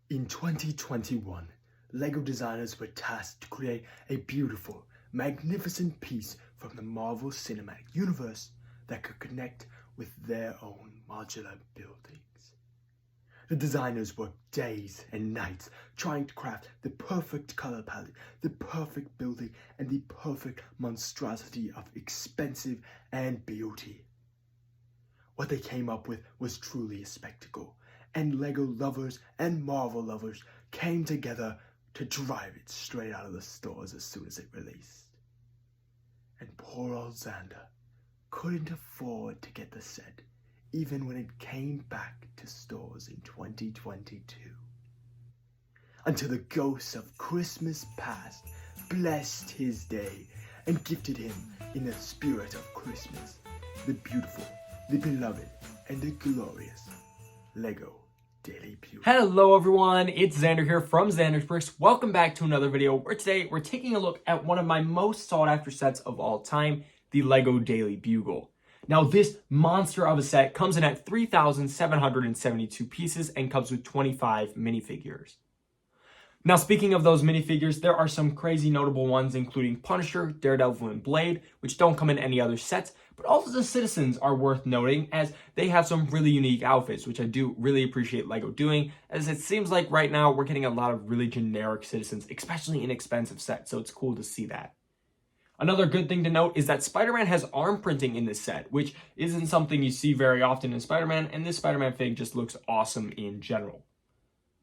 In 2021, LEGO designers were tasked to create a beautiful, magnificent piece from the Marvel Cinematic Universe that could connect with their own modular buildings. The designers worked days and nights trying to craft the perfect color palette, the perfect building, and the perfect monstrosity of expensive and beauty. What they came up with was truly a spectacle, and LEGO lovers and Marvel lovers came together to drive it straight out of the stores as soon as it released. And poor old Xander couldn't afford to get the set, even when it came back to stores in 2022. Until the ghosts of Christmas past blessed his day and gifted him, in the spirit of Christmas, the beautiful, the beloved, and the glorious LEGO Daily Bugle. Hello everyone, it's Xander here from Xander's Bricks. Welcome back to another video where today we're taking a look at one of my most sought after sets of all time, the LEGO Daily Bugle. Now this monster of a set comes in at 3,772 pieces and comes with 25 minifigures. Now speaking of those minifigures, there are some crazy notable ones including Punisher, Daredevil, and Blade, which don't come in any other sets, but also the Citizens are worth noting as they have some really unique outfits, which I do really appreciate LEGO doing, as it seems like right now we're getting a lot of really generic Citizens, especially in expensive sets, so it's cool to see that. Another good thing to note is that Spider-Man has arm printing in this set, which isn't something you see very often in Spider-Man, and this Spider-Man fig just looks awesome in general.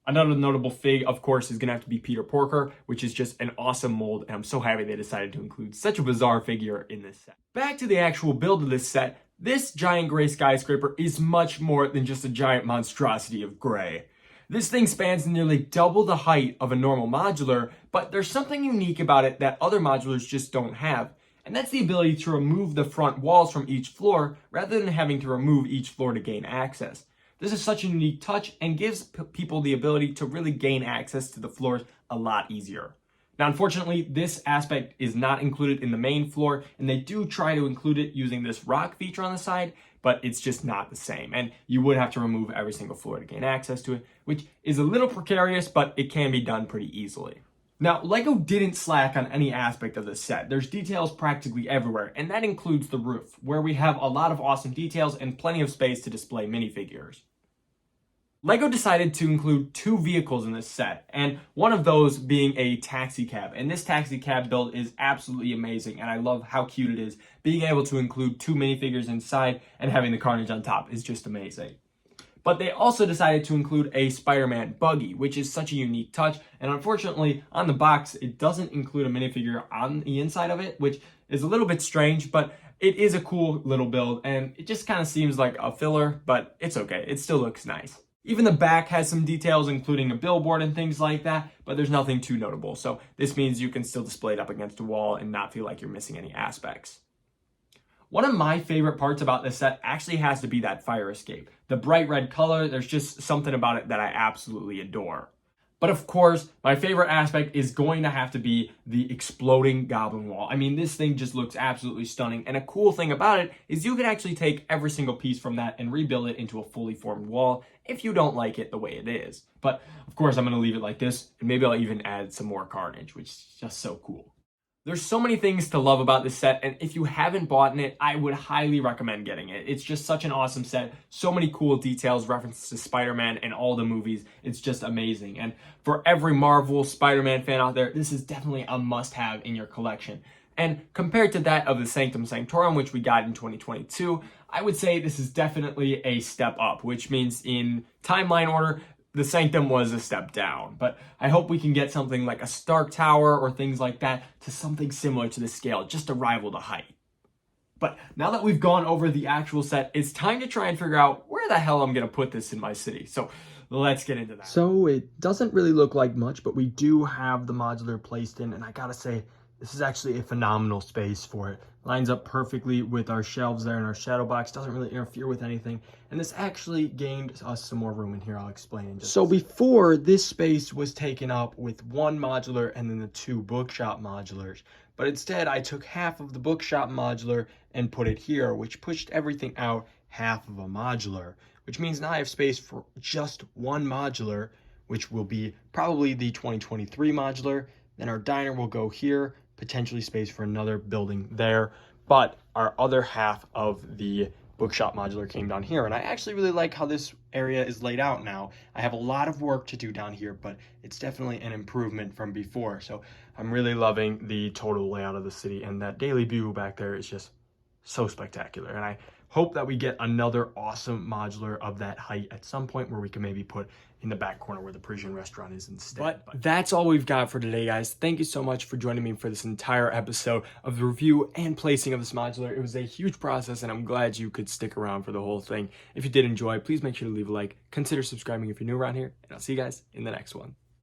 Another notable fig, of course, is going to have to be Peter Porker, which is just an awesome mold, and I'm so happy they decided to include such a bizarre figure in this set. Back to the actual build of this set, this giant gray skyscraper is much more than just a giant monstrosity of gray. This thing spans nearly double the height of a normal modular, but there's something unique about it that other modulars just don't have, and that's the ability to remove the front walls from each floor rather than having to remove each floor to gain access. This is such a unique touch and gives people the ability to really gain access to the floors a lot easier. Now, unfortunately, this aspect is not included in the main floor, and they do try to include it using this rock feature on the side, but it's just not the same. And you would have to remove every single floor to gain access to it, which is a little precarious, but it can be done pretty easily. Now, LEGO didn't slack on any aspect of this set. There's details practically everywhere, and that includes the roof, where we have a lot of awesome details and plenty of space to display minifigures. LEGO decided to include two vehicles in this set, and one of those being a taxi cab. And this taxi cab build is absolutely amazing, and I love how cute it is. Being able to include two minifigures inside and having the Carnage on top is just amazing. But they also decided to include a Spider-Man buggy, which is such a unique touch, and unfortunately, on the box, it doesn't include a minifigure on the inside of it, which is a little bit strange, but it is a cool little build, and it just kind of seems like a filler, but it's okay. It still looks nice. Even the back has some details, including a billboard and things like that, but there's nothing too notable. So this means you can still display it up against a wall and not feel like you're missing any aspects. One of my favorite parts about this set actually has to be that fire escape. The bright red color, there's just something about it that I absolutely adore. But of course, my favorite aspect is going to have to be the exploding goblin wall. I mean, this thing just looks absolutely stunning. And a cool thing about it is you can actually take every single piece from that and rebuild it into a fully formed wall if you don't like it the way it is. But of course, I'm going to leave it like this, and maybe I'll even add some more carnage, which is just so cool. There's so many things to love about this set, and if you haven't bought it, I would highly recommend getting it. It's just such an awesome set. So many cool details, references to Spider-Man and all the movies. It's just amazing. And for every Marvel Spider-Man fan out there, this is definitely a must-have in your collection. And compared to that of the Sanctum Sanctorum, which we got in 2022, I would say this is definitely a step up, which means in timeline order, the Sanctum was a step down, but I hope we can get something like a Stark Tower or things like that to something similar to this scale, just to rival the height. But now that we've gone over the actual set, it's time to try and figure out where the hell I'm going to put this in my city. So let's get into that. So it doesn't really look like much, but we do have the modular placed in, and I gotta say, this is actually a phenomenal space for it. Lines up perfectly with our shelves there, and our shadow box doesn't really interfere with anything. And this actually gained us some more room in here. I'll explain in just a second. So before, this space was taken up with one modular and then the two bookshop modulars. But instead, I took half of the bookshop modular and put it here, which pushed everything out half of a modular, which means now I have space for just one modular which will be probably the 2023 modular. Then our diner will go here, potentially space for another building there. But our other half of the bookshop modular came down here, and I actually really like how this area is laid out now. I have a lot of work to do down here, but it's definitely an improvement from before. So I'm really loving the total layout of the city, and that Daily Bugle back there is just so spectacular. And I hope that we get another awesome modular of that height at some point where we can maybe put in the back corner where the Parisian restaurant is instead. But that's all we've got for today, guys. Thank you so much for joining me for this entire episode of the review and placing of this modular. It was a huge process, and I'm glad you could stick around for the whole thing. If you did enjoy, please make sure to leave a like, consider subscribing if you're new around here, and I'll see you guys in the next one.